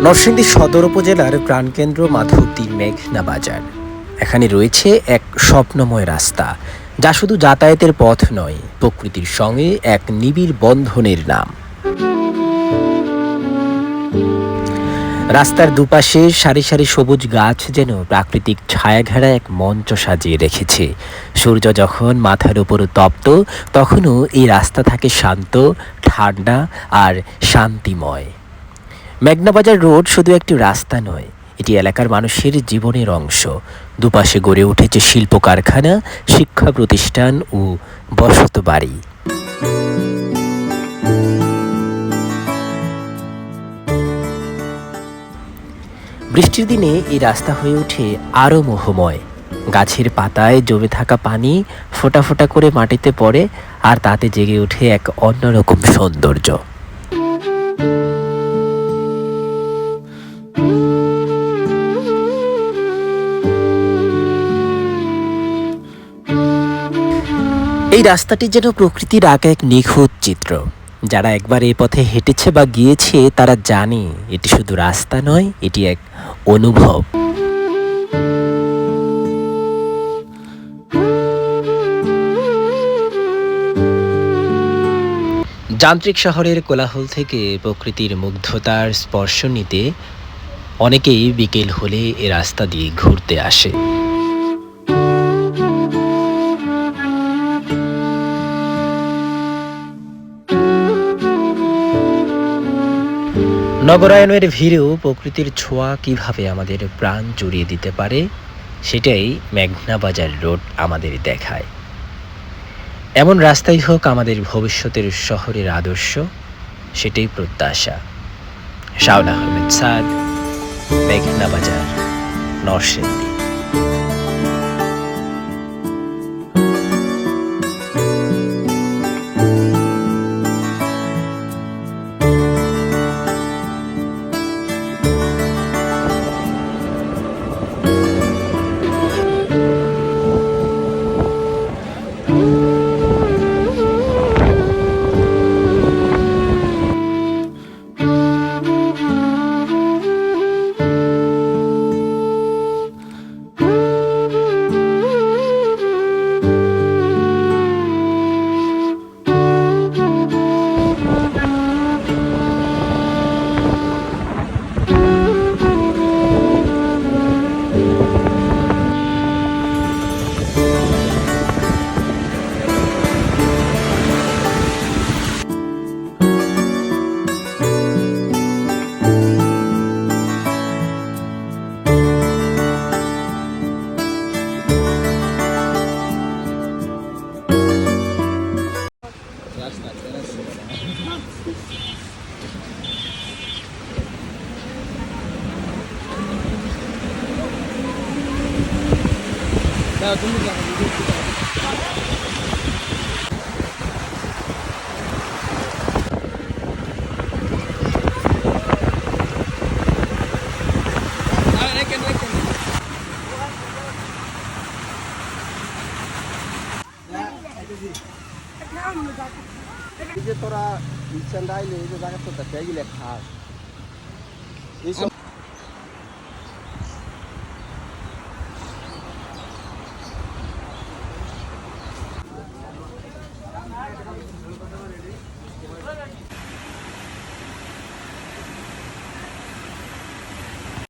নরসিংদী সদর উপজেলার প্রাণকেন্দ্র মাধবদী মেঘনা বাজার। এখানে রয়েছে এক স্বপ্নময় রাস্তা, যা শুধু যাতায়াতের পথ নয়, প্রকৃতির সঙ্গে এক নিবিড় বন্ধনের নাম। রাস্তার দুপাশে সারি সারি সবুজ গাছ যেন প্রাকৃতিক ছায়াঘেরা এক মঞ্চ সাজিয়ে রেখেছে। সূর্য যখন মাথার উপর তপ্ত, তখনও এই রাস্তা থাকে শান্ত, ঠান্ডা আর শান্তিময়। মেঘনা বাজার রোড শুধু একটি রাস্তা নয়, এটি এলাকার মানুষের জীবনের অংশ। দুপাশে গড়ে উঠেছে শিল্প কারখানা, শিক্ষা প্রতিষ্ঠান ও বসত বাড়ি। বৃষ্টির দিনে এই রাস্তা হয়ে ওঠে আরও মোহময়। গাছের পাতায় জমে থাকা পানি ফোঁটা ফোঁটা করে মাটিতে পড়ে, আর তাতে জেগে ওঠে এক অন্যরকম সৌন্দর্য। এই রাস্তাটি যেন প্রকৃতির আঁকা এক নিখুঁত চিত্র। যারা একবার এই পথে হেঁটেছে বা গিয়েছে তারা জানে এটি শুধু রাস্তা নয়, এটি এক অনুভব। যান্ত্রিক শহরের কোলাহল থেকে প্রকৃতির মুগ্ধতার স্পর্শ নিতে অনেকেই বিকেল হলে এ রাস্তা দিয়ে ঘুরতে আসে। নগরায়নের ভিড়েও প্রকৃতির ছোঁয়া কিভাবে আমাদের প্রাণ জুড়িয়ে দিতে পারে, সেটাই মেঘনা বাজার রোড আমাদের দেখায়। এমন রাস্তাই হোক আমাদের ভবিষ্যতের শহরের আদর্শ, সেটাই প্রত্যাশা। শাওন আহমেদ সাদ, মেঘনা বাজার, নরসিংদী। তোরা ইচ্ছা ডাইলে এই যে জায়গা তো দেখে খাস